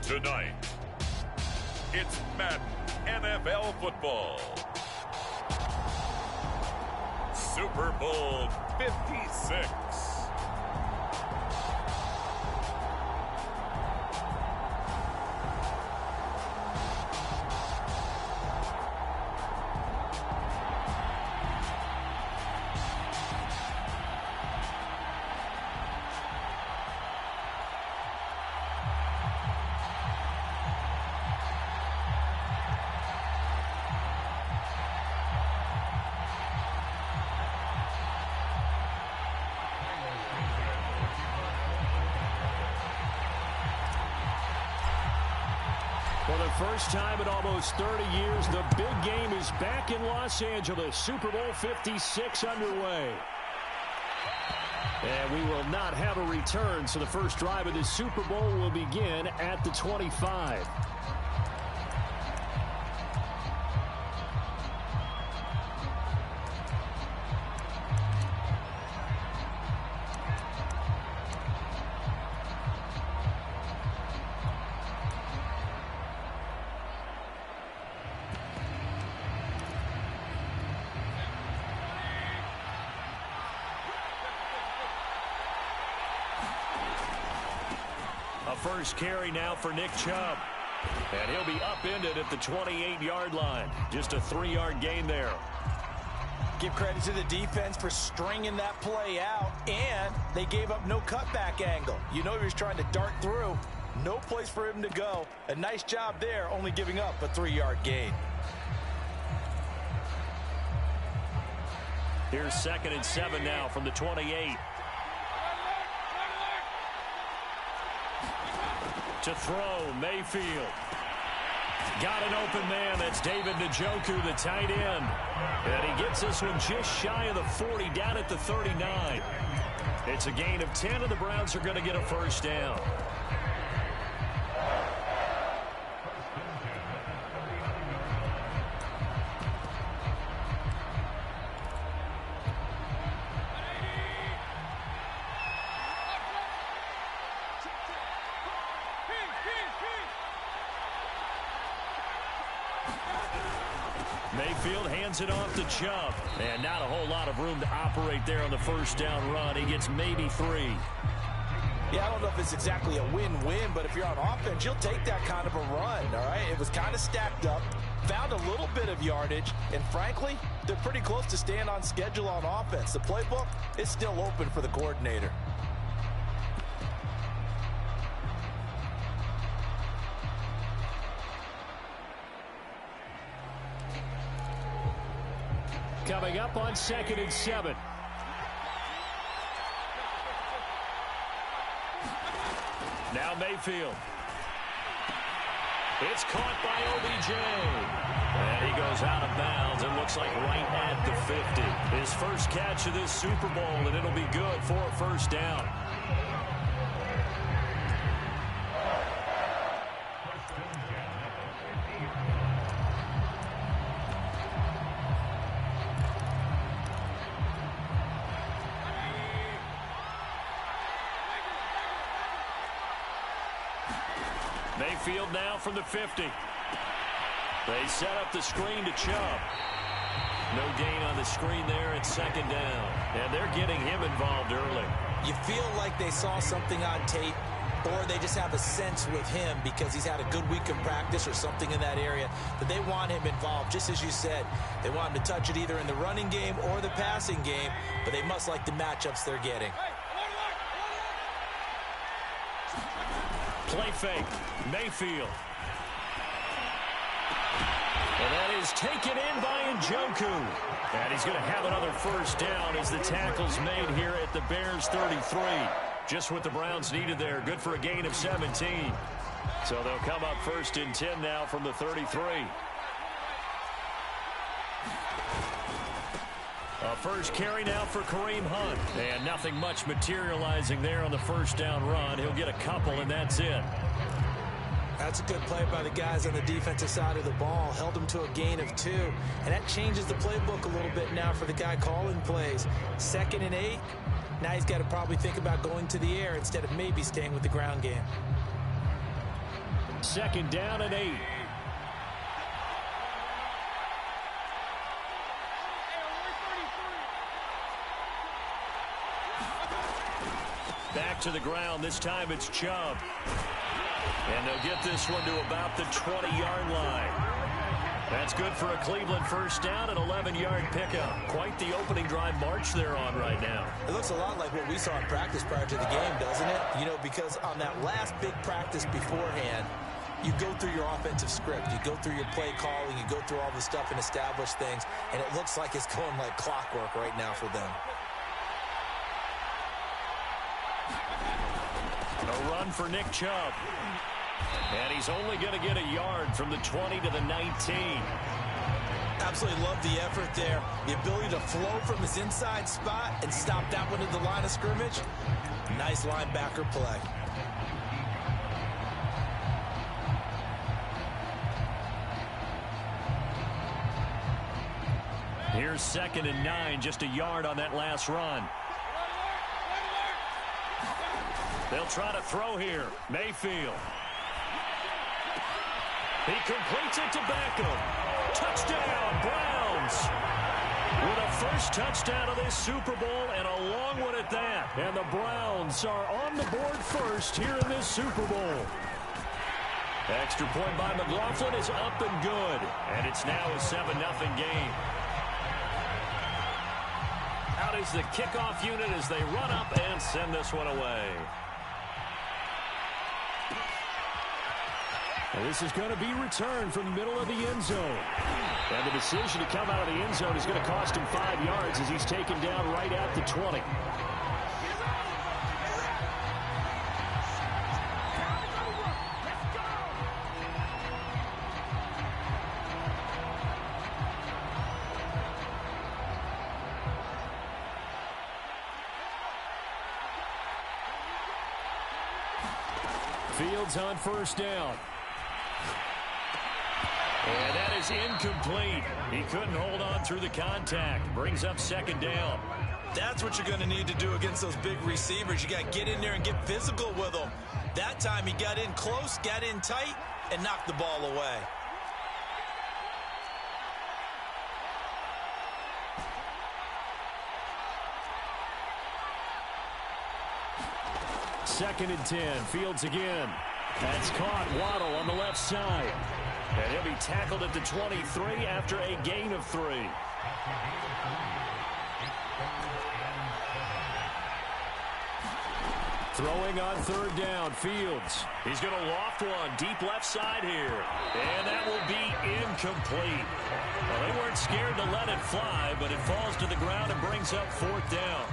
Tonight, it's Madden NFL football. Super Bowl 56. For the first time in almost 30 years, the big game is back in Los Angeles. Super Bowl 56 underway. And we will not have a return, so the first drive of the Super Bowl will begin at the 25. First carry now for Nick Chubb. And he'll be upended at the 28-yard line. Just a 3-yard gain there. Give credit to the defense for stringing that play out, and they gave up no cutback angle. You know he was trying to dart through. No place for him to go. A nice job there, only giving up a 3-yard gain. Here's 2nd and 7 now from the 28. To throw, Mayfield. Got an open man. That's David Njoku, the tight end. And he gets this one just shy of the 40, down at the 39. It's a gain of 10, and the Browns are going to get a first down. Mayfield hands it off to Chubb. And not a whole lot of room to operate there on the first down run. He gets maybe 3. Yeah, I don't know if it's exactly a win-win, but if you're on offense, you'll take that kind of a run, all right? It was kind of stacked up, found a little bit of yardage, and frankly, they're pretty close to staying on schedule on offense. The playbook is still open for the coordinator. Coming up on 2nd and 7. Now Mayfield. It's caught by OBJ. And he goes out of bounds and looks like right at the 50. His first catch of this Super Bowl, and it'll be good for a first down. Mayfield now from the 50. They set up the screen to Chubb. No gain on the screen there at 2nd down. And they're getting him involved early. You feel like they saw something on tape, or they just have a sense with him because he's had a good week of practice or something in that area, that they want him involved. Just as you said, they want him to touch it either in the running game or the passing game, but they must like the matchups they're getting. Play fake. Mayfield. And that is taken in by Njoku. And he's going to have another first down as the tackle's made here at the Bears 33. Just what the Browns needed there. Good for a gain of 17. So they'll come up 1st and 10 now from the 33. A first carry now for Kareem Hunt. And nothing much materializing there on the first down run. He'll get a couple, and that's it. That's a good play by the guys on the defensive side of the ball. Held them to a gain of 2. And that changes the playbook a little bit now for the guy calling plays. 2nd and 8. Now he's got to probably think about going to the air instead of maybe staying with the ground game. 2nd down and 8. Back to the ground. This time it's Chubb. And they'll get this one to about the 20-yard line. That's good for a Cleveland 1st down, an 11-yard pickup. Quite the opening drive march they're on right now. It looks a lot like what we saw in practice prior to the game, doesn't it? You know, because on that last big practice beforehand, you go through your offensive script. You go through your play calling. You go through all the stuff and establish things. And it looks like it's going like clockwork right now for them. A run for Nick Chubb. And he's only going to get a yard from the 20 to the 19. Absolutely love the effort there. The ability to flow from his inside spot and stop that one at the line of scrimmage. Nice linebacker play. Here's 2nd and 9, just a yard on that last run. They'll try to throw here. Mayfield. He completes it to Beckham. Touchdown, Browns. With a first touchdown of this Super Bowl and a long one at that. And the Browns are on the board first here in this Super Bowl. Extra point by McLaughlin is up and good. And it's now a 7-0 game. Out is the kickoff unit as they run up and send this one away. And this is going to be returned from the middle of the end zone. And the decision to come out of the end zone is going to cost him 5 yards as he's taken down right at the 20. Fields on 1st down. And that is incomplete. He couldn't hold on through the contact. Brings up 2nd down. That's what you're going to need to do against those big receivers. You got to get in there and get physical with them. That time he got in close, got in tight, and knocked the ball away. Second and 10. Fields again. That's caught. Waddle on the left side. And he'll be tackled at the 23 after a gain of 3. Throwing on 3rd down. Fields. He's going to loft one deep left side here. And that will be incomplete. Well, they weren't scared to let it fly, but it falls to the ground and brings up 4th down.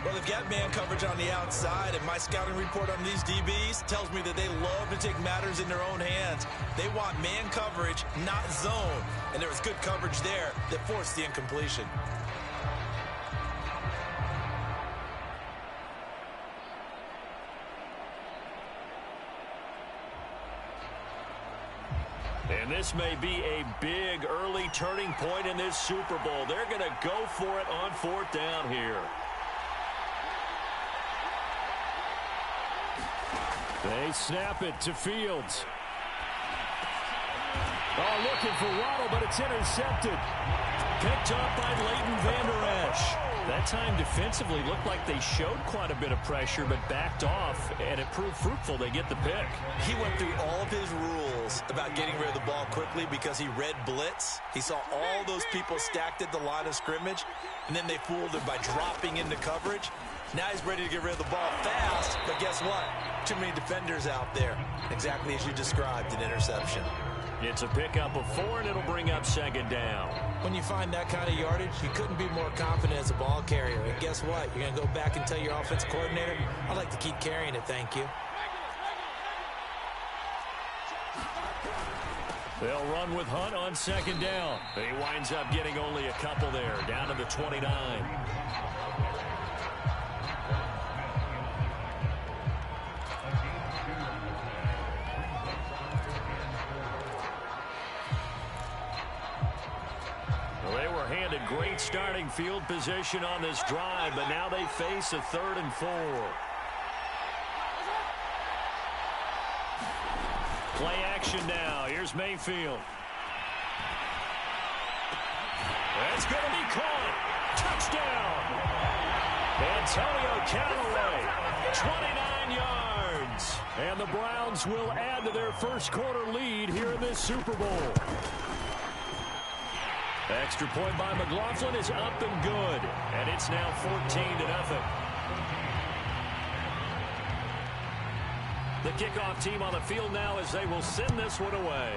Well, they've got man coverage on the outside, and my scouting report on these DBs tells me that they love to take matters in their own hands. They want man coverage, not zone. And there was good coverage there that forced the incompletion. And this may be a big early turning point in this Super Bowl. They're going to go for it on 4th down here. They snap it to Fields. Oh, looking for Waddle, but it's intercepted. Picked up by Leighton Vander Esch. That time defensively looked like they showed quite a bit of pressure, but backed off, and it proved fruitful. They get the pick. He went through all of his rules about getting rid of the ball quickly because he read blitz. He saw all those people stacked at the line of scrimmage, and then they fooled him by dropping into coverage. Now he's ready to get rid of the ball fast, but guess what? Too many defenders out there. Exactly as you described, an interception. It's a pickup of 4, and it'll bring up 2nd down. When you find that kind of yardage, you couldn't be more confident as a ball carrier. And guess what? You're going to go back and tell your offensive coordinator, I'd like to keep carrying it, thank you. They'll run with Hunt on 2nd down. He winds up getting only a couple there, down to the 29. Handed great starting field position on this drive, but now they face a 3rd and 4. Play action now. Here's Mayfield. That's going to be caught. Touchdown. Antonio Callaway, 29 yards. And the Browns will add to their first quarter lead here in this Super Bowl. Extra point by McLaughlin is up and good. And it's now 14-0. The kickoff team on the field now as they will send this one away.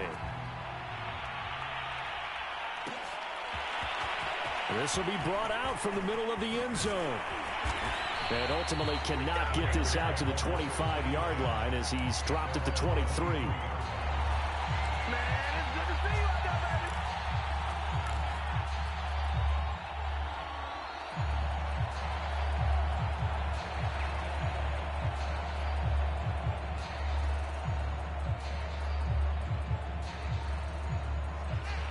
This will be brought out from the middle of the end zone. And ultimately cannot get this out to the 25-yard line as he's dropped at the 23. Man, it's good to see you out there, baby.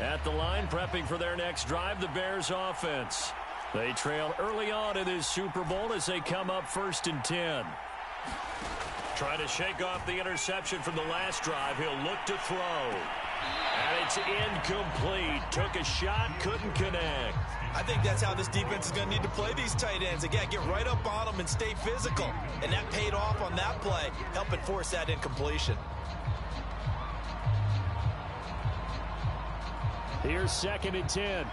At the line, prepping for their next drive, the Bears offense. They trail early on in this Super Bowl as they come up 1st and 10. Trying to shake off the interception from the last drive. He'll look to throw. And it's incomplete. Took a shot, couldn't connect. I think that's how this defense is going to need to play these tight ends. Again, get right up on them and stay physical. And that paid off on that play, helping force that incompletion. Here's 2nd and 10.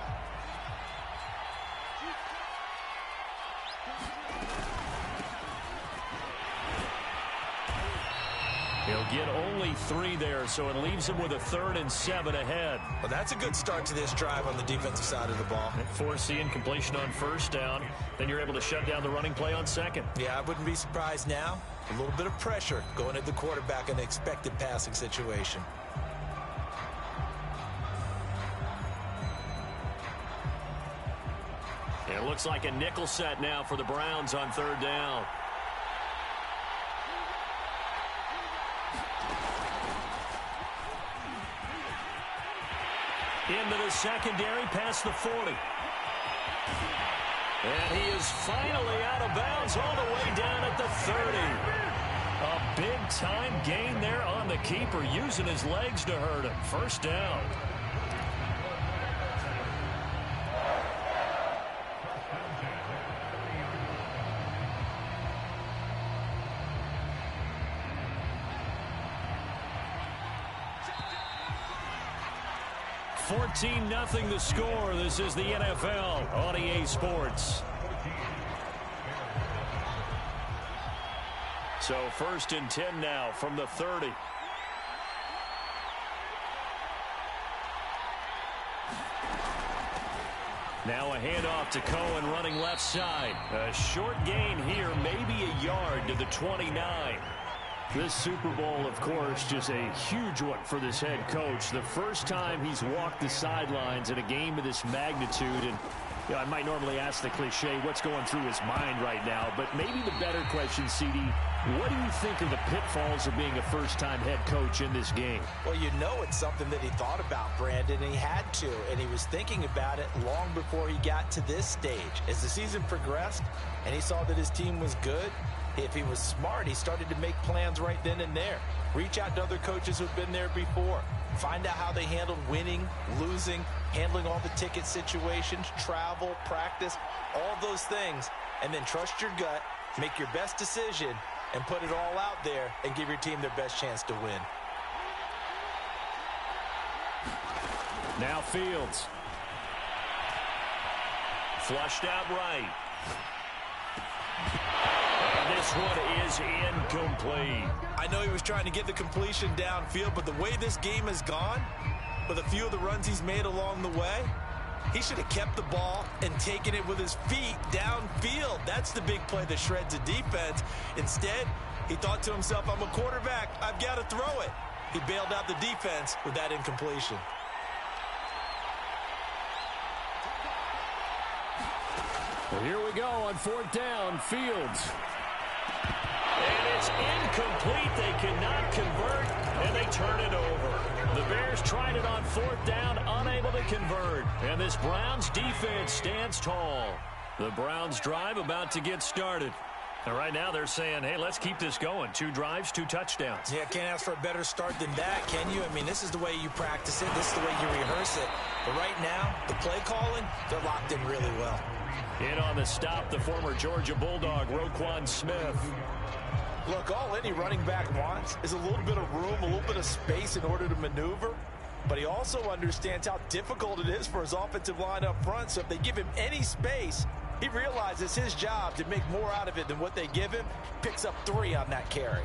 He'll get only 3 there, so it leaves him with a 3rd and 7 ahead. Well, that's a good start to this drive on the defensive side of the ball. Force the incompletion on 1st down. Then you're able to shut down the running play on 2nd. Yeah, I wouldn't be surprised now. A little bit of pressure going at the quarterback in an expected passing situation. It looks like a nickel set now for the Browns on 3rd down. Into the secondary, past the 40. And he is finally out of bounds all the way down at the 30. A big-time gain there on the keeper, using his legs to hurt him. 1st down. $14-0 the score. This is the NFL on EA Sports. So 1st and 10 now from the 30. Now a handoff to Cohen running left side. A short gain here, maybe a yard to the 29. This Super Bowl, of course, just a huge one for this head coach. The first time he's walked the sidelines in a game of this magnitude. And you know, I might normally ask the cliche, what's going through his mind right now? But maybe the better question, CD, what do you think of the pitfalls of being a first-time head coach in this game? Well, you know it's something that he thought about, Brandon, and he had to. And he was thinking about it long before he got to this stage. As the season progressed and he saw that his team was good, if he was smart, he started to make plans right then and there. Reach out to other coaches who've been there before. Find out how they handled winning, losing, handling all the ticket situations, travel, practice, all those things. And then trust your gut, make your best decision, and put it all out there and give your team their best chance to win. Now Fields. Flushed out right. This one is incomplete. I know he was trying to get the completion downfield, but the way this game has gone, with a few of the runs he's made along the way, he should have kept the ball and taken it with his feet downfield. That's the big play that shreds a defense. Instead, he thought to himself, I'm a quarterback, I've got to throw it. He bailed out the defense with that incompletion. Well, here we go on 4th down, Fields. And it's incomplete. They cannot convert, and they turn it over. The Bears tried it on 4th down, unable to convert. And this Browns defense stands tall. The Browns drive about to get started. And right now they're saying, hey, let's keep this going. 2 drives, 2 touchdowns. Yeah, can't ask for a better start than that, can you? I mean, this is the way you practice it. This is the way you rehearse it. But right now, the play calling, they're locked in really well. In on the stop, the former Georgia Bulldog, Roquan Smith. Look, all any running back wants is a little bit of room, a little bit of space in order to maneuver. But he also understands how difficult it is for his offensive line up front. So if they give him any space, he realizes his job to make more out of it than what they give him. Picks up 3 on that carry.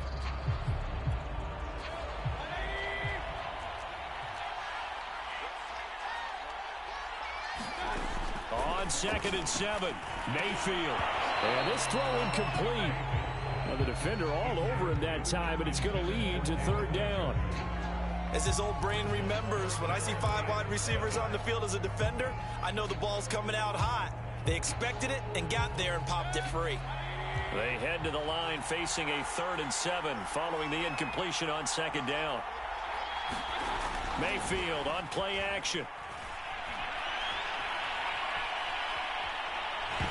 On 2nd and 7, Mayfield. And this throw incomplete. Well, the defender all over him that time, and it's going to lead to 3rd down. As his old brain remembers, when I see 5 wide receivers on the field as a defender, I know the ball's coming out hot. They expected it and got there and popped it free. They head to the line facing a 3rd and 7 following the incompletion on 2nd down. Mayfield on play action.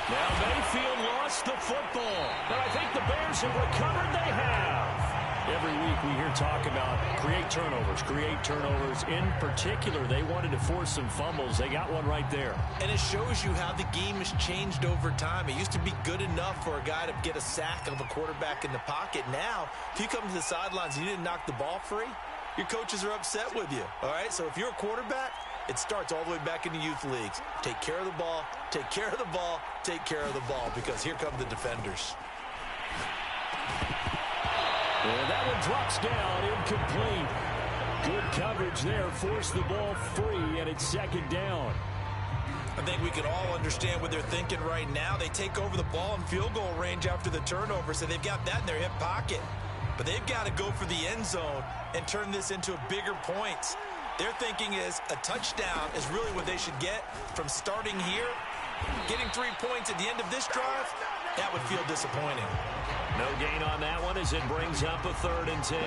Now Mayfield lost the football. But I think the Bears have recovered. They have. Every week we hear talk about create turnovers. In particular, they wanted to force some fumbles. They got one right there. And it shows you how the game has changed over time. It used to be good enough for a guy to get a sack of a quarterback in the pocket. Now, if you come to the sidelines and you didn't knock the ball free, your coaches are upset with you. All right, so if you're a quarterback, it starts all the way back in the youth leagues. Take care of the ball, take care of the ball, take care of the ball, because here come the defenders. And that one drops down, incomplete. Good coverage there, forced the ball free, and it's 2nd down. I think we can all understand what they're thinking right now. They take over the ball in field goal range after the turnover, so they've got that in their hip pocket. But they've got to go for the end zone and turn this into bigger points. Their thinking is a touchdown is really what they should get from starting here. Getting 3 points at the end of this drive, that would feel disappointing. No gain on that one as it brings up a 3rd and 10.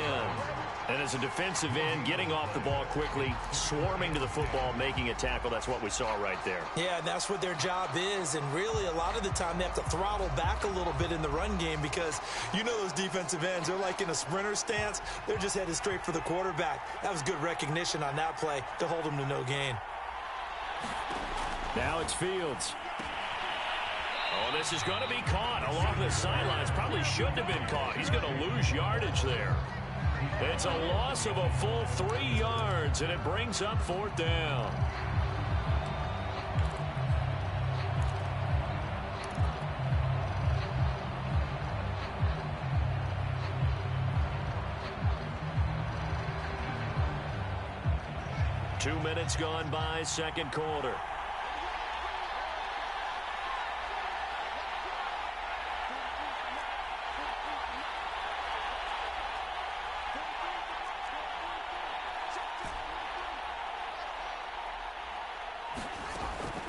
And as a defensive end, getting off the ball quickly, swarming to the football, making a tackle, that's what we saw right there. Yeah, that's what their job is. And really, a lot of the time, they have to throttle back a little bit in the run game because you know those defensive ends, they're like in a sprinter stance. They're just headed straight for the quarterback. That was good recognition on that play to hold them to no gain. Now it's Fields. Oh, this is going to be caught along the sidelines. Probably shouldn't have been caught. He's going to lose yardage there. It's a loss of a full 3 yards, and it brings up 4th down. Two minutes gone by, 2nd quarter.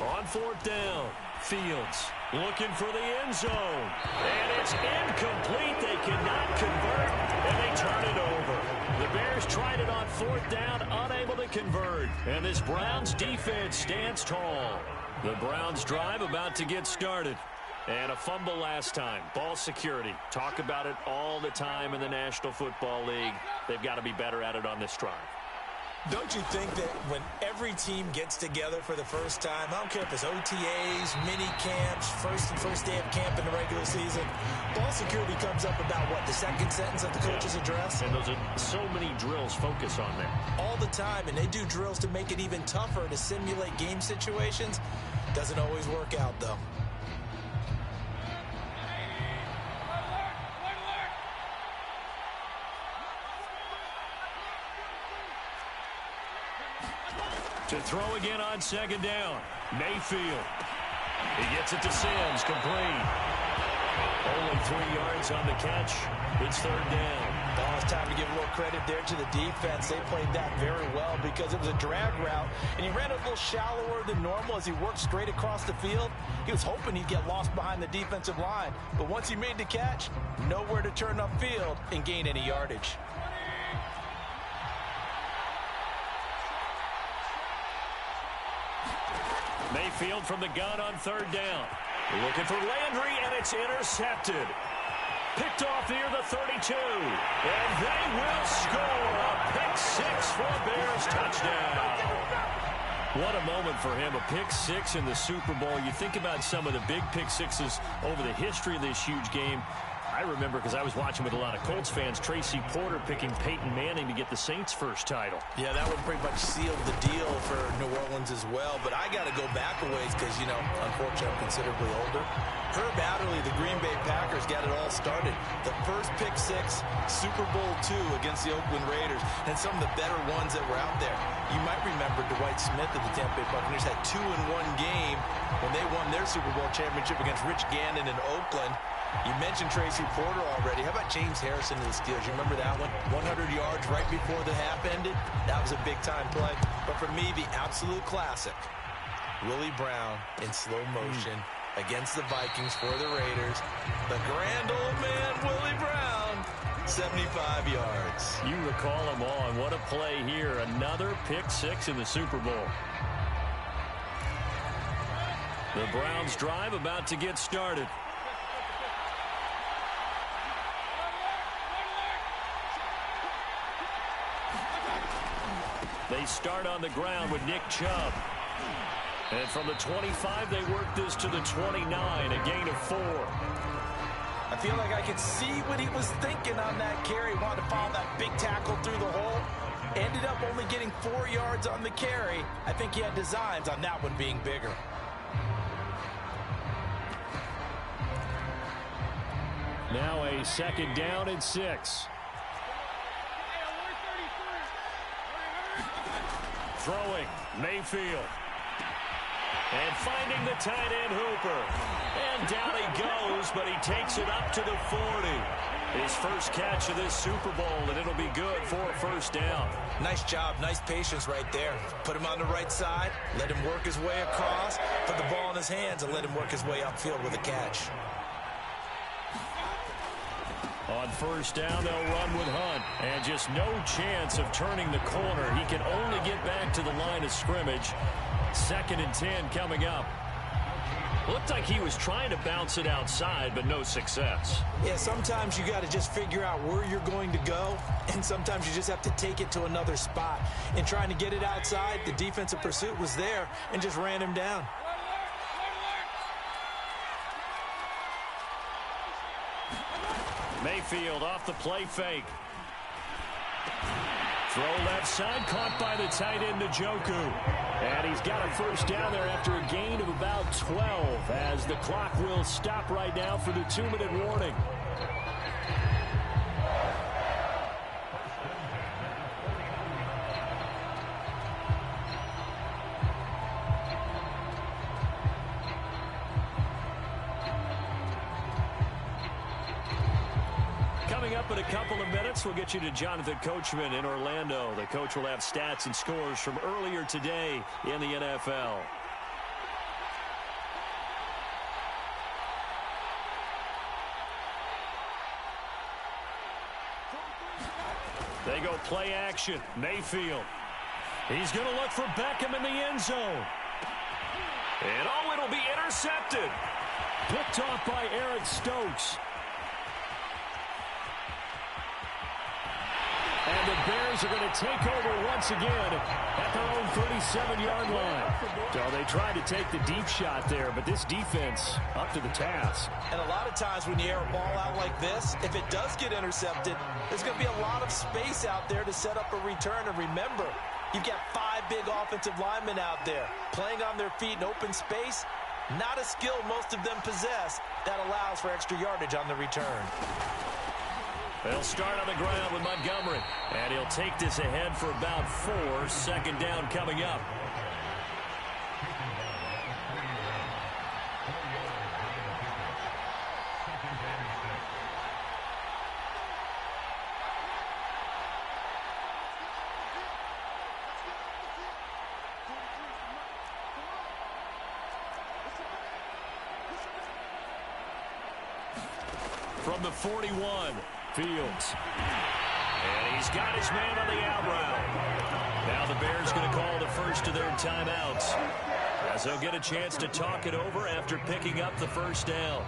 On 4th down, Fields looking for the end zone. And it's incomplete. They cannot convert, and they turn it over. The Bears tried it on 4th down, unable to convert. And this Browns defense stands tall. The Browns drive about to get started. And a fumble last time. Ball security. Talk about it all the time in the National Football League. They've got to be better at it on this drive. Don't you think that when every team gets together for the first time, I don't care if it's OTAs, mini camps, first day of camp in the regular season, ball security comes up about what, the 2nd sentence of the coach's address? And those are so many drills focus on that. All the time, and they do drills to make it even tougher to simulate game situations. Doesn't always work out, though. To throw again on 2nd down, Mayfield. He gets it to Sims, complete. Only 3 yards on the catch. It's 3rd down. Oh, it's time to give a little credit there to the defense. They played that very well because it was a drag route, and he ran a little shallower than normal as he worked straight across the field. He was hoping he'd get lost behind the defensive line, but once he made the catch, nowhere to turn upfield and gain any yardage. Mayfield from the gun on 3rd down. Looking for Landry, and it's intercepted. Picked off near the 32. And they will score a pick six for a Bears touchdown. What a moment for him, a pick six in the Super Bowl. You think about some of the big pick sixes over the history of this huge game. I remember, because I was watching with a lot of Colts fans, Tracy Porter picking Peyton Manning to get the Saints' first title. Yeah, that one pretty much sealed the deal for New Orleans as well. But I got to go back a ways because, you know, unfortunately I'm considerably older. Herb Adderley, the Green Bay Packers, got it all started. The first pick six, Super Bowl II against the Oakland Raiders, and some of the better ones that were out there. You might remember Dwight Smith of the Tampa Bay Buccaneers had 2 in one game when they won their Super Bowl championship against Rich Gannon in Oakland. You mentioned Tracy Porter already. How about James Harrison to the Steelers? You remember that one? 100 yards right before the half ended? That was a big-time play. But for me, the absolute classic, Willie Brown in slow motion against the Vikings for the Raiders. The grand old man, Willie Brown, 75 yards. You recall them all, and what a play here. Another pick six in the Super Bowl. The Browns' drive about to get started. They start on the ground with Nick Chubb. And from the 25, they work this to the 29, a gain of 4. I feel like I could see what he was thinking on that carry. Wanted to follow that big tackle through the hole. Ended up only getting 4 yards on the carry. I think he had designs on that one being bigger. Now a second down and 6. Throwing, Mayfield. And finding the tight end Hooper. And down he goes, but he takes it up to the 40. His first catch of this Super Bowl, and it'll be good for a first down. Nice job, nice patience right there. Put him on the right side, let him work his way across, put the ball in his hands, and let him work his way upfield with a catch. On first down, they'll run with Hunt. And just no chance of turning the corner. He can only get back to the line of scrimmage. 2nd and 10 coming up. Looked like he was trying to bounce it outside, but no success. Yeah, sometimes you got to just figure out where you're going to go, and sometimes you just have to take it to another spot. In trying to get it outside, the defensive pursuit was there and just ran him down. Mayfield off the play fake. Throw left side, caught by the tight end Njoku. And he's got a first down there after a gain of about 12 as the clock will stop right now for the 2-minute warning. Coming up in a couple of minutes, we'll get you to Jonathan Coachman in Orlando. The coach will have stats and scores from earlier today in the NFL. They go play action. Mayfield. He's going to look for Beckham in the end zone. And oh, it'll be intercepted. Picked off by Eric Stokes. And the Bears are going to take over once again at their own 37-yard line. So they tried to take the deep shot there, but this defense up to the task. And a lot of times when you air a ball out like this, if it does get intercepted, there's going to be a lot of space out there to set up a return. And remember, you've got 5 big offensive linemen out there playing on their feet in open space. Not a skill most of them possess that allows for extra yardage on the return. They'll start on the ground with Montgomery. And he'll take this ahead for about 4. 2nd down coming up. From the 41. Fields. And he's got his man on the out route. Now the Bears going to call the first of their timeouts, as they'll get a chance to talk it over after picking up the first down.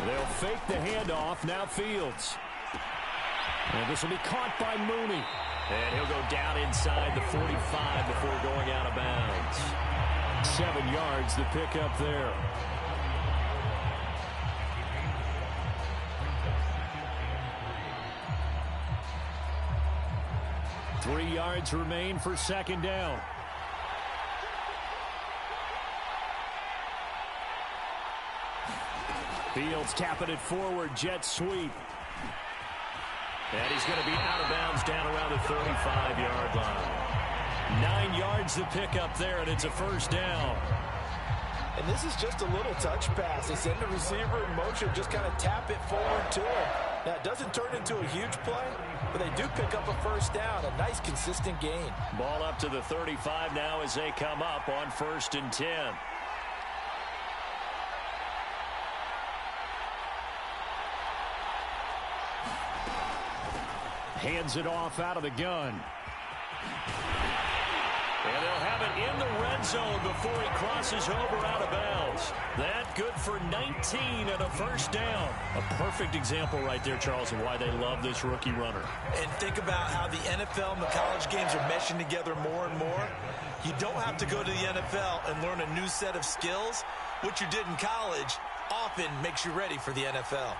They'll fake the handoff. Now Fields. And this will be caught by Mooney. And he'll go down inside the 45 before going out of bounds. 7 yards the pickup there. Three yards remain for second down. Fields tapping it forward, jet sweep. And he's going to be out of bounds down around the 35-yard line. 9 yards the pickup there, and it's a first down. And this is just a little touch pass. They send the receiver in motion, just kind of tap it forward to him. Now, it doesn't turn into a huge play, but they do pick up a first down, a nice, consistent gain. Ball up to the 35 now as they come up on 1st and 10. Hands it off out of the gun. And they'll have it in the red zone before he crosses over out of bounds. That good for 19 and a first down. A perfect example right there, Charles, of why they love this rookie runner. And think about how the NFL and the college games are meshing together more and more. You don't have to go to the NFL and learn a new set of skills. What you did in college often makes you ready for the NFL.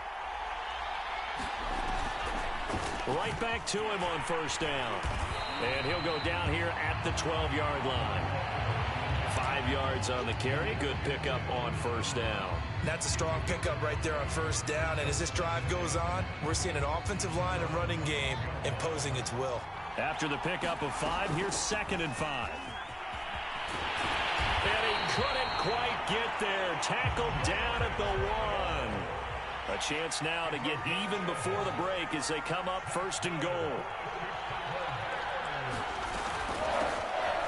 Right back to him on first down. And he'll go down here at the 12-yard line. 5 yards on the carry. Good pickup on first down. That's a strong pickup right there on first down. And as this drive goes on, we're seeing an offensive line and running game imposing its will. After the pickup of 5, here's 2nd and 5. And he couldn't quite get there. Tackled down at the 1. A chance now to get even before the break as they come up 1st and goal.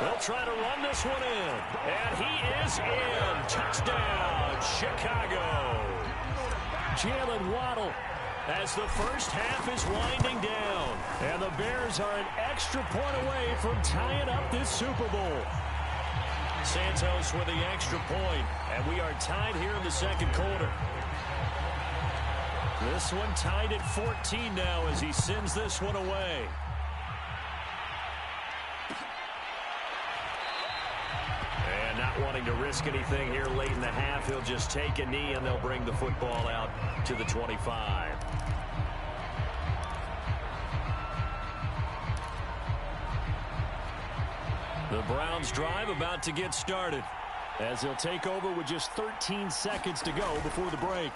They'll try to run this one in. And he is in. Touchdown, Chicago. Jalen Waddle as the first half is winding down. And the Bears are an extra point away from tying up this Super Bowl. Santos with the extra point. And we are tied here in the second quarter. This one tied at 14 now as he sends this one away. And not wanting to risk anything here late in the half, he'll just take a knee and they'll bring the football out to the 25. The Browns drive about to get started as they'll take over with just 13 seconds to go before the break.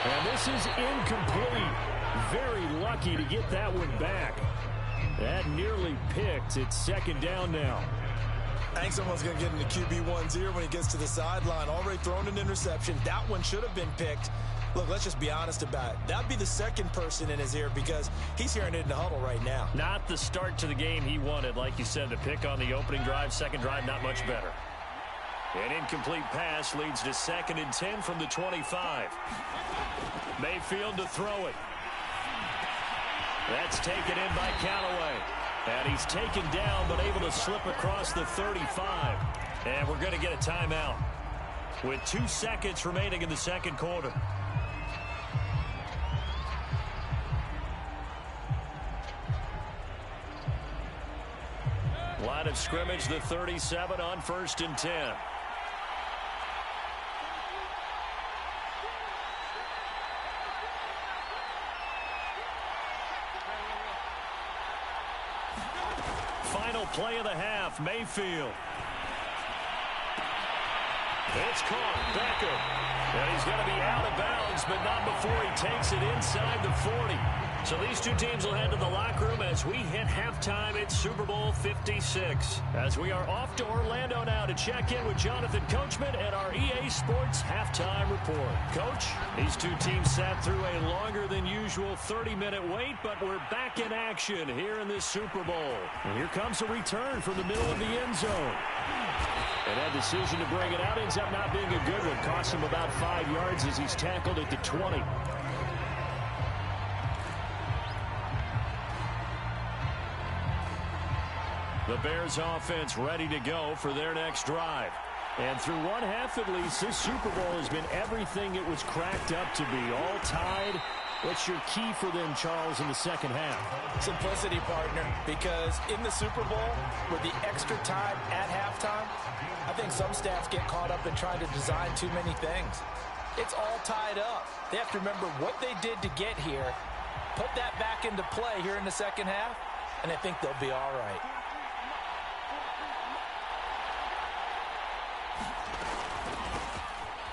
And this is incomplete. Very lucky to get that one back. That nearly picked. It's second down now. I think someone's going to get into QB1's ear when he gets to the sideline. Already thrown an interception. That one should have been picked. Look, let's just be honest about it. That'd be the second person in his ear because he's hearing it in the huddle right now. Not the start to the game he wanted. Like you said, the pick on the opening drive, second drive, not much better. An incomplete pass leads to 2nd and 10 from the 25. Mayfield to throw it. That's taken in by Callaway. And he's taken down but able to slip across the 35. And we're going to get a timeout with 2 seconds remaining in the second quarter. Line of scrimmage, the 37 on 1st and 10. Final play of the half, Mayfield. It's caught, Beckham. And he's going to be out of bounds, but not before he takes it inside the 40. So these two teams will head to the locker room as we hit halftime at Super Bowl 56. As we are off to Orlando now to check in with Jonathan Coachman and our EA Sports halftime report. Coach, these two teams sat through a longer than usual 30-minute wait, but we're back in action here in this Super Bowl. And here comes a return from the middle of the end zone. And that decision to bring it out ends up not being a good one. Costs him about 5 yards as he's tackled at the 20. The Bears offense ready to go for their next drive. And through one half at least, this Super Bowl has been everything it was cracked up to be. All tied. What's your key for them, Charles, in the second half? Simplicity, partner, because in the Super Bowl, with the extra time at halftime, I think some staffs get caught up in trying to design too many things. It's all tied up. They have to remember what they did to get here, put that back into play here in the second half, and I think they'll be all right.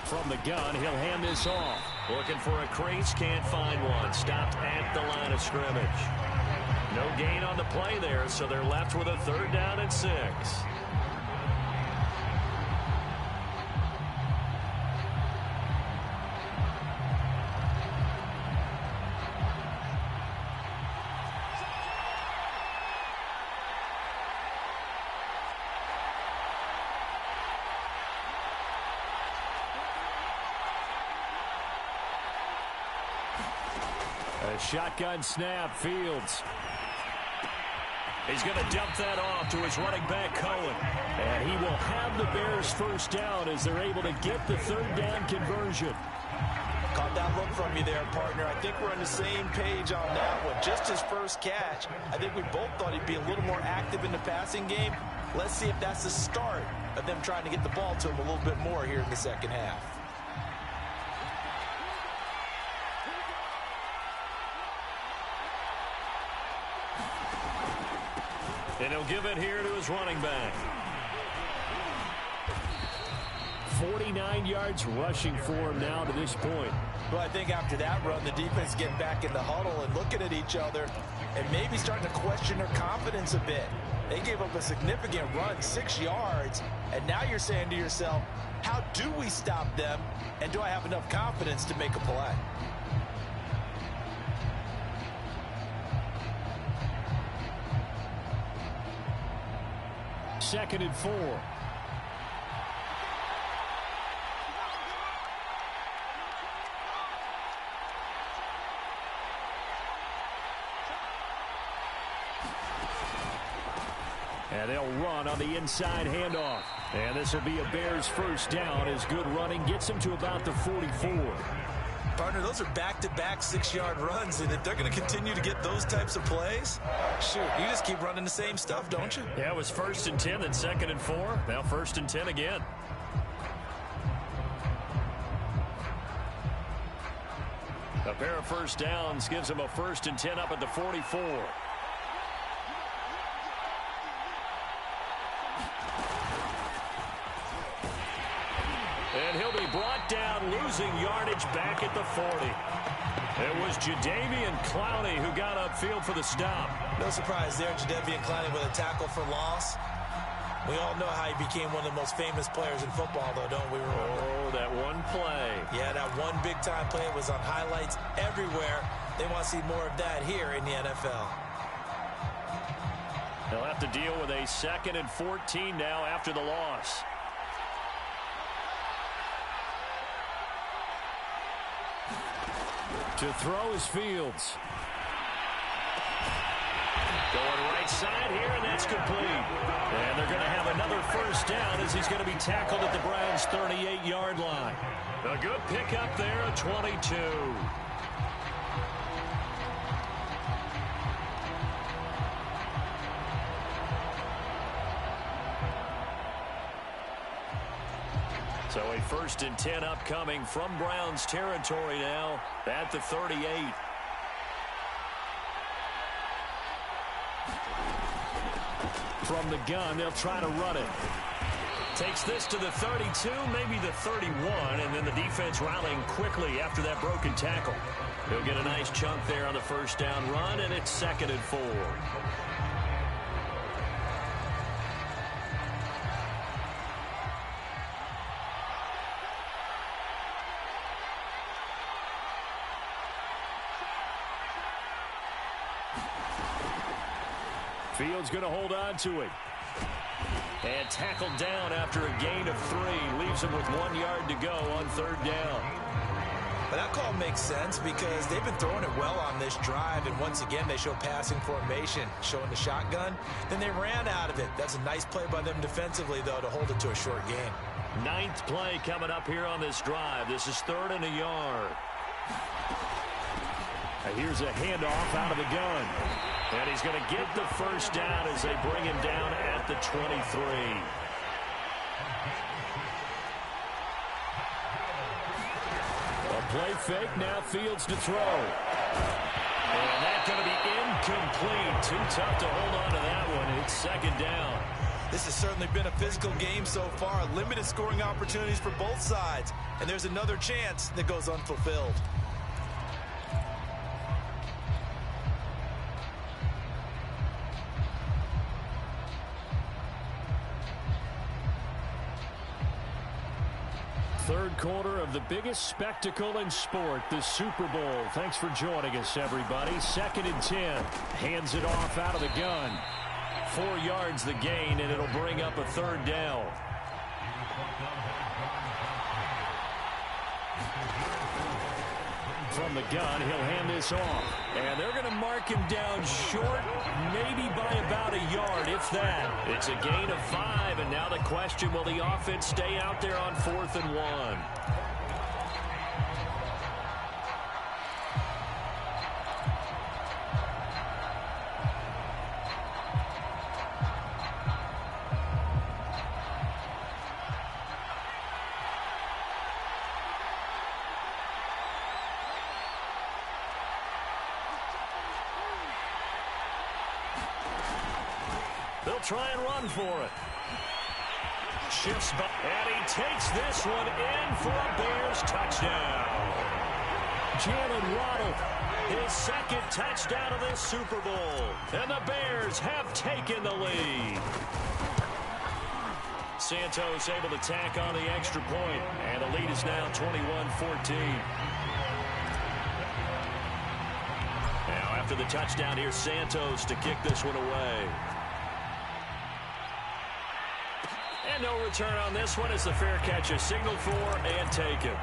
From the gun, he'll hand this off. Looking for a crease, can't find one. Stopped at the line of scrimmage. No gain on the play there, so they're left with a 3rd down and 6. A shotgun snap, Fields. He's going to dump that off to his running back, Cohen. And he will have the Bears 1st down as they're able to get the 3rd down conversion. Caught that look from you there, partner. I think we're on the same page on that one. Just his first catch. I think we both thought he'd be a little more active in the passing game. Let's see if that's the start of them trying to get the ball to him a little bit more here in the second half. And he'll give it here to his running back. 49 yards rushing for him now to this point. Well, I think after that run, the defense getting back in the huddle and looking at each other and maybe starting to question their confidence a bit. They gave up a significant run, 6 yards, and now you're saying to yourself, how do we stop them, and do I have enough confidence to make a play? Second and 4. And they'll run on the inside handoff. And this will be a Bears 1st down as good running gets them to about the 44. Partner, those are back-to-back 6-yard runs, and if they're going to continue to get those types of plays, shoot, you just keep running the same stuff, don't you? Yeah, it was 1st and 10, then 2nd and 4. Now 1st and 10 again. A pair of 1st downs gives them a 1st and 10 up at the 44. And he'll be brought down, losing yardage back at the 40. It was Jadeveon Clowney who got upfield for the stop. No surprise there, Jadeveon Clowney with a tackle for loss. We all know how he became one of the most famous players in football, though, don't we remember? Oh, that one play. Yeah, that one big-time play was on highlights everywhere. They want to see more of that here in the NFL. They'll have to deal with a 2nd and 14 now after the loss. To throw is Fields. Going right side here, and that's complete. And they're going to have another 1st down as he's going to be tackled at the Browns' 38-yard line. A good pickup there at 22. So a 1st and 10 upcoming from Browns territory now at the 38. From the gun, they'll try to run it. Takes this to the 32, maybe the 31, and then the defense rallying quickly after that broken tackle. He'll get a nice chunk there on the 1st down run, and it's 2nd and 4. Fields going to hold on to it. And tackled down after a gain of 3. Leaves him with 1 yard to go on 3rd down. But that call makes sense because they've been throwing it well on this drive. And once again, they show passing formation, showing the shotgun. Then they ran out of it. That's a nice play by them defensively, though, to hold it to a short gain. Ninth play coming up here on this drive. This is 3rd and a yard. And here's a handoff out of the gun. And he's going to get the first down as they bring him down at the 23. A play fake, now Fields to throw. And that's going to be incomplete. Too tough to hold on to that one. It's 2nd down. This has certainly been a physical game so far. Limited scoring opportunities for both sides. And there's another chance that goes unfulfilled. Third quarter of the biggest spectacle in sport, the Super Bowl. Thanks for joining us, everybody. 2nd and 10. Hands it off out of the gun. 4 yards the gain, and it'll bring up a 3rd down. From the gun, he'll hand this off. And they're going to mark him down short, maybe by about a yard, if that. It's a gain of 5, and now the question, will the offense stay out there on 4th and 1? They'll try and run for it. Shifts back, and he takes this one in for a Bears touchdown. Jalen Waddle, his 2nd touchdown of this Super Bowl. And the Bears have taken the lead. Santos able to tack on the extra point, and the lead is now 21-14. Now after the touchdown, here's Santos to kick this one away. And no return on this one as the fair catch is signaled for and taken.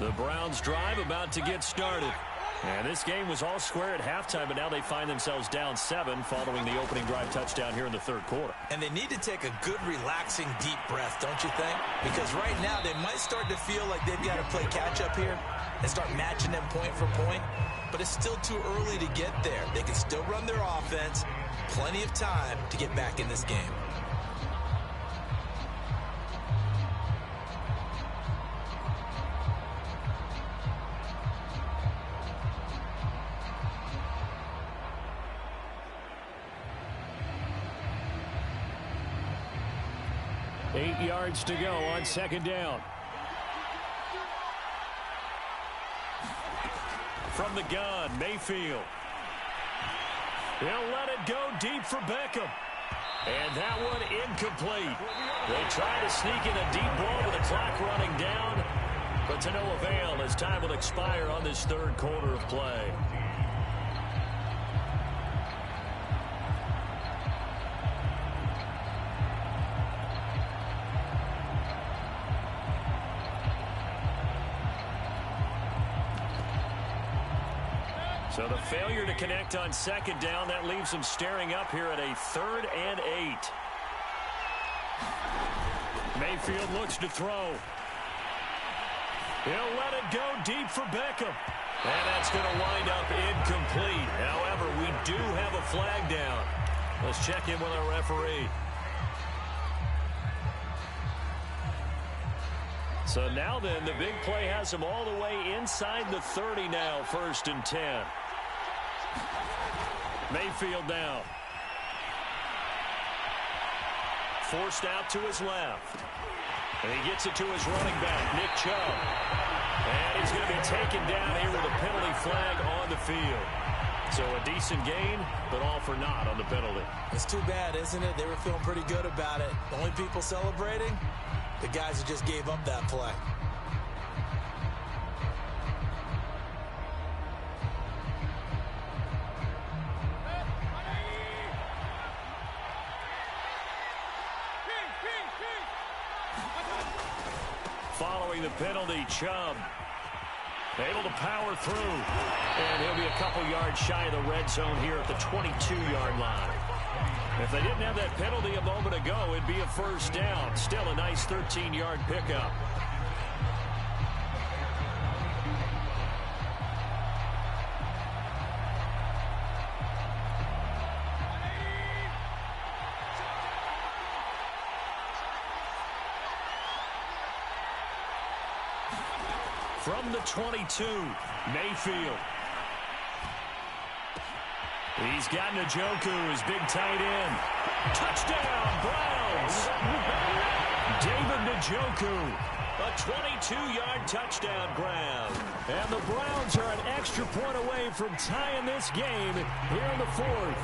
The Browns drive about to get started. And this game was all square at halftime, but now they find themselves down 7 following the opening drive touchdown here in the 3rd quarter. And they need to take a good, relaxing, deep breath, don't you think? Because right now they might start to feel like they've got to play catch-up here and start matching them point for point. But it's still too early to get there. They can still run their offense. Plenty of time to get back in this game. Eight yards to go on 2nd down. From the gun, Mayfield. He'll let it go deep for Beckham. And that one incomplete. They try to sneak in a deep ball with the clock running down, but to no avail as time will expire on this 3rd quarter of play. So the failure to connect on 2nd down, that leaves them staring up here at a 3rd and 8. Mayfield looks to throw. He'll let it go deep for Beckham. And that's going to wind up incomplete. However, we do have a flag down. Let's check in with our referee. So now then, the big play has them all the way inside the 30 now, 1st and 10. Mayfield now. Forced out to his left. And he gets it to his running back, Nick Chubb. And he's going to be taken down here with a penalty flag on the field. So a decent gain, but all for naught on the penalty. It's too bad, isn't it? They were feeling pretty good about it. The only people celebrating, the guys who just gave up that play. throwing the penalty. Chubb able to power through. And he'll be a couple yards shy of the red zone here at the 22-yard line. If they didn't have that penalty a moment ago, it'd be a first down. Still a nice 13-yard pickup. From the 22, Mayfield. He's got Njoku, his big tight end. Touchdown, Browns! David Njoku, a 22-yard touchdown grab. And the Browns are an extra point away from tying this game here in the fourth.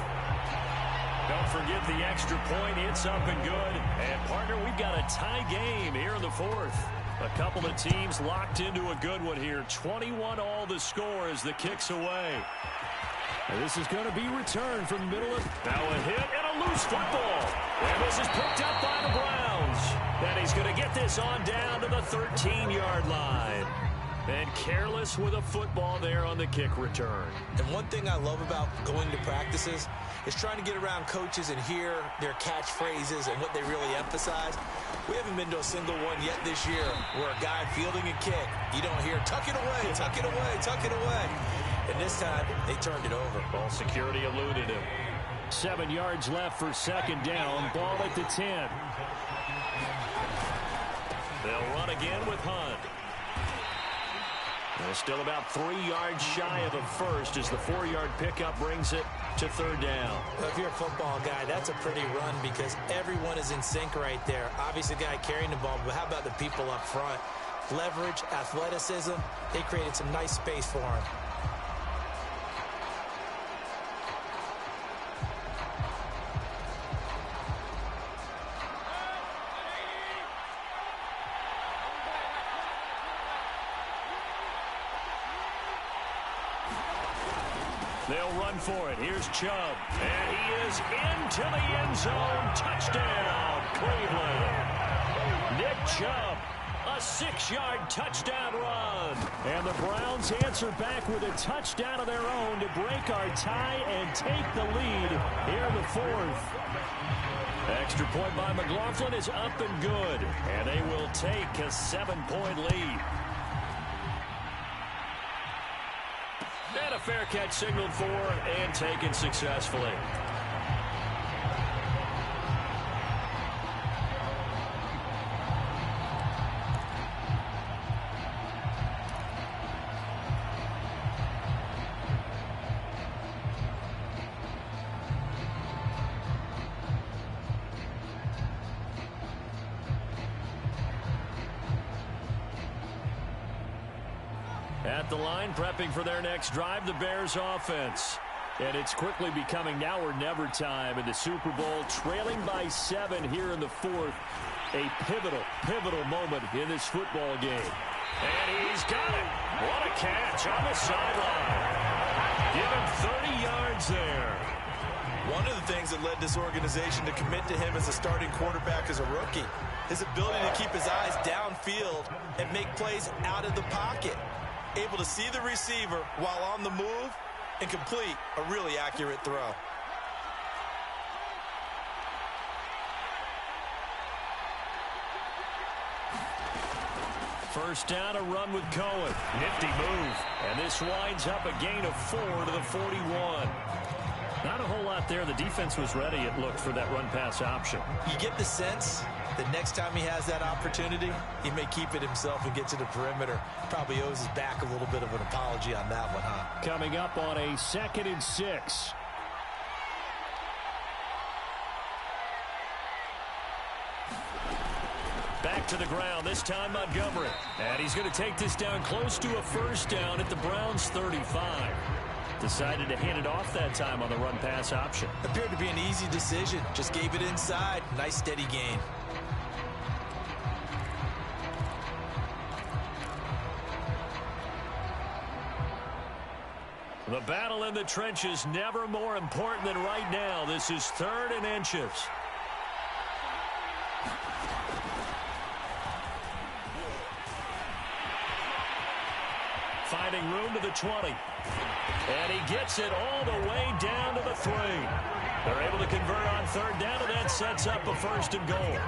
Don't forget the extra point. It's up and good. And, partner, we've got a tie game here in the fourth. A couple of teams locked into a good one here. 21-all the score as the kick's away. And this is going to be returned from the middle of... Now a hit and a loose football. And this is picked up by the Browns. And he's going to get this on down to the 13-yard line. And careless with a football there on the kick return. And one thing I love about going to practices is trying to get around coaches and hear their catchphrases and what they really emphasize. We haven't been to a single one yet this year where a guy fielding a kick, you don't hear, tuck it away, tuck it away, tuck it away. And this time, they turned it over. Ball security eluded him. 7 yards left for second down. Ball at the 10. They'll run again with Hunt. They're still about 3 yards shy of a first as the 4-yard pickup brings it to third down. Well, if you're a football guy, that's a pretty run because everyone is in sync right there. Obviously, the guy carrying the ball, but how about the people up front? Leverage, athleticism, they created some nice space for him. They'll run for it. Here's Chubb. And he is into the end zone. Touchdown, Cleveland. Nick Chubb, a 6-yard touchdown run. And the Browns answer back with a touchdown of their own to break our tie and take the lead here in the fourth. Extra point by McLaughlin is up and good. And they will take a 7-point lead. And a fair catch signaled for and taken successfully. At the line, prepping for their next drive, the Bears offense. And it's quickly becoming now or never time in the Super Bowl, trailing by 7 here in the fourth. A pivotal moment in this football game. And he's got it. What a catch on the sideline. Give him 30 yards there. One of the things that led this organization to commit to him as a starting quarterback as a rookie, his ability to keep his eyes downfield and make plays out of the pocket. Able to see the receiver while on the move and complete a really accurate throw. First down, a run with Cohen. Nifty move. And this winds up a gain of 4 to the 41. Not a whole lot there. The defense was ready, it looked, for that run-pass option. You get the sense that next time he has that opportunity, he may keep it himself and get to the perimeter. Probably owes his back a little bit of an apology on that one, huh? Coming up on a 2nd and 6. Back to the ground, this time Montgomery. And he's going to take this down close to a first down at the Browns' 35. Decided to hand it off that time on the run-pass option. Appeared to be an easy decision. Just gave it inside. Nice steady gain. The battle in the trenches never more important than right now. This is 3rd and inches. the 20. And he gets it all the way down to the 3. They're able to convert on third down, and that sets up a 1st and goal.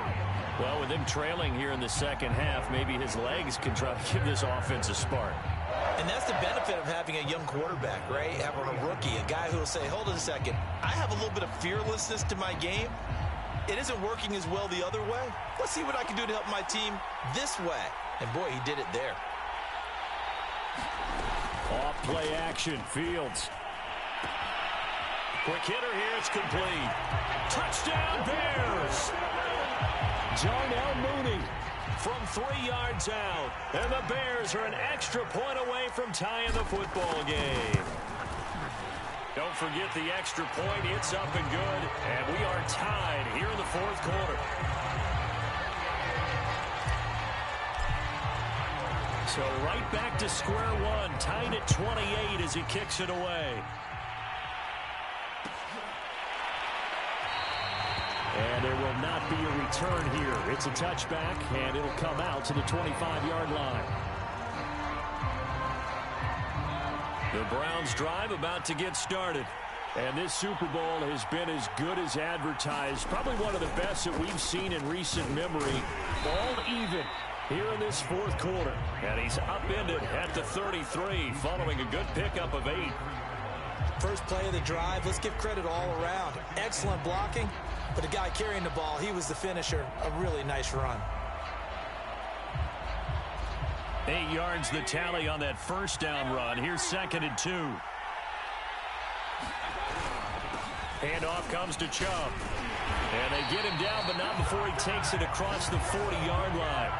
Well, with him trailing here in the second half, maybe his legs can try to give this offense a spark. And that's the benefit of having a young quarterback, right? Having a rookie, a guy who will say, hold on a second, I have a little bit of fearlessness to my game. It isn't working as well the other way. Let's see what I can do to help my team this way. And, boy, he did it there. Off play action, Fields. Quick hitter here, it's complete. Touchdown, Bears! Darnell Mooney from 3 yards out. And the Bears are an extra point away from tying the football game. Don't forget the extra point. It's up and good. And we are tied here in the 4th quarter. So right back to square one. Tied at 28 as he kicks it away. And there will not be a return here. It's a touchback, and it'll come out to the 25-yard line. The Browns drive about to get started. And this Super Bowl has been as good as advertised. Probably one of the best that we've seen in recent memory. All even here in this 4th quarter. And he's upended at the 33 following a good pickup of 8. First play of the drive, let's give credit all around. Excellent blocking, but the guy carrying the ball, he was the finisher. A really nice run. 8 yards the tally on that first down run. Here's 2nd and 2. Handoff comes to Chubb. And they get him down, but not before he takes it across the 40-yard line.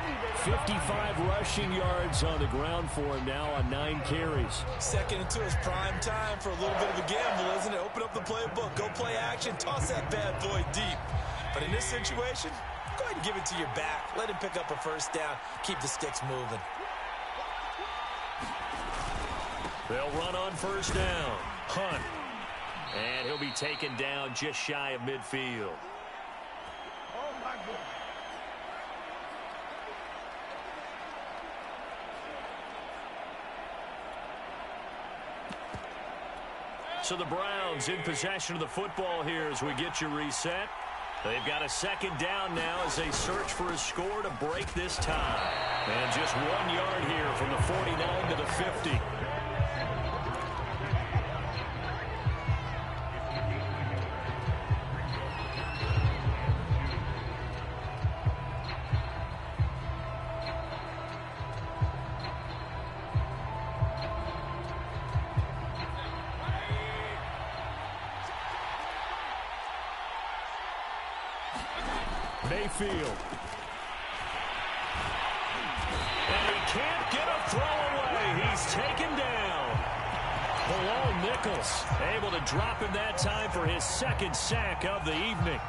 55 rushing yards on the ground for him now on 9 carries. 2nd and 2 is prime time for a little bit of a gamble, isn't it? Open up the playbook, go play action, toss that bad boy deep. But in this situation, go ahead and give it to your back. Let him pick up a 1st down. Keep the sticks moving. They'll run on 1st down. Hunt. And he'll be taken down just shy of midfield. So the Browns in possession of the football here as we get you reset. They've got a 2nd down now as they search for a score to break this tie. And just 1 yard here from the 49 to the 50. Mayfield. And he can't get a throw away. He's taken down. Bilal Nichols able to drop him that time for his 2nd sack of the evening.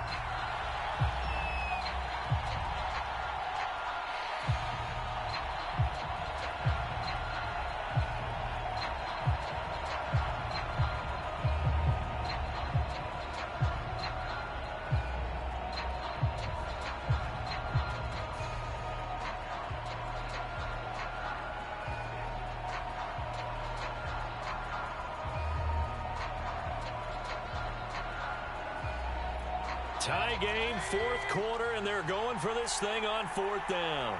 Tie game, 4th quarter, and they're going for this thing on 4th down.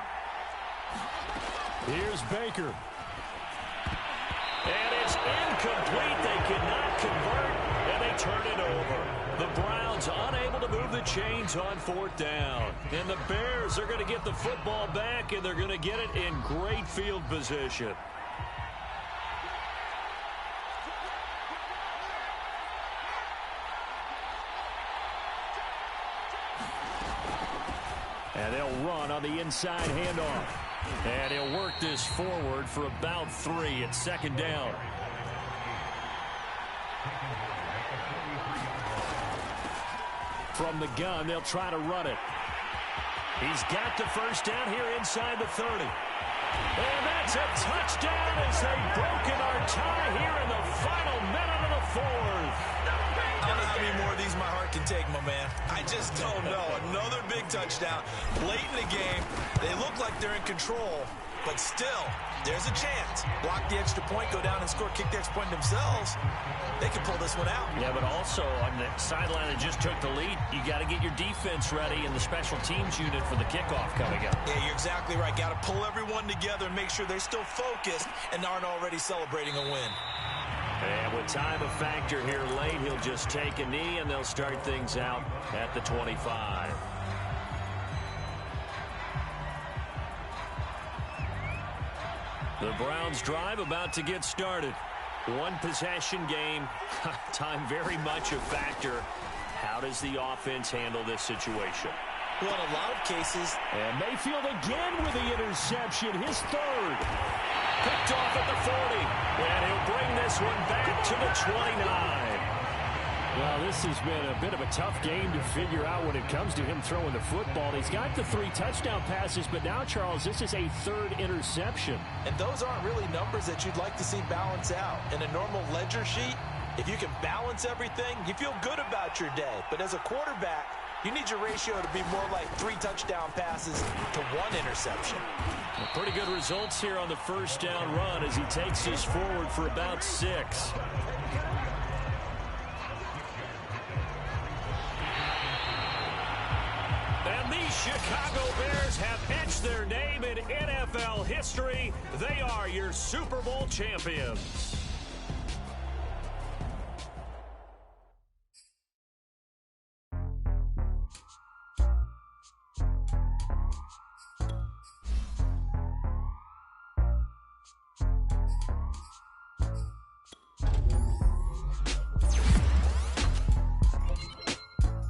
Here's Baker. And it's incomplete. They cannot convert, and they turn it over. The Browns unable to move the chains on 4th down. And the Bears are going to get the football back, and they're going to get it in great field position. And they'll run on the inside handoff. And he'll work this forward for about 3 at 2nd down. From the gun, they'll try to run it. He's got the 1st down here inside the 30. And that's a touchdown as they've broken our tie here in the final minute of the 4th. I don't know how many more of these my heart can take, my man. I just don't know. Another big touchdown. Late in the game, they look like they're in control. but still, there's a chance. Block the extra point, go down and score, kick the extra point themselves. They can pull this one out. Yeah, but also on the sideline that just took the lead, you got to get your defense ready and the special teams unit for the kickoff coming up. Yeah, you're exactly right. Got to pull everyone together and make sure they're still focused and aren't already celebrating a win. And with time a factor here late, he'll just take a knee and they'll start things out at the 25. The Browns drive about to get started. One possession game. Time very much a factor. How does the offense handle this situation? Well, in a lot of cases. And Mayfield again with the interception. His third. Picked off at the 40. And he'll bring this one back to the 29. Well, this has been a bit of a tough game to figure out when it comes to him throwing the football. He's got the 3 touchdown passes, but now, Charles, this is a 3rd interception. And those aren't really numbers that you'd like to see balance out. In a normal ledger sheet, if you can balance everything, you feel good about your day. But as a quarterback, you need your ratio to be more like 3 touchdown passes to 1 interception. Well, pretty good results here on the first down run as he takes us forward for about 6. And the Chicago Bears have etched their name in NFL history. They are your Super Bowl champions.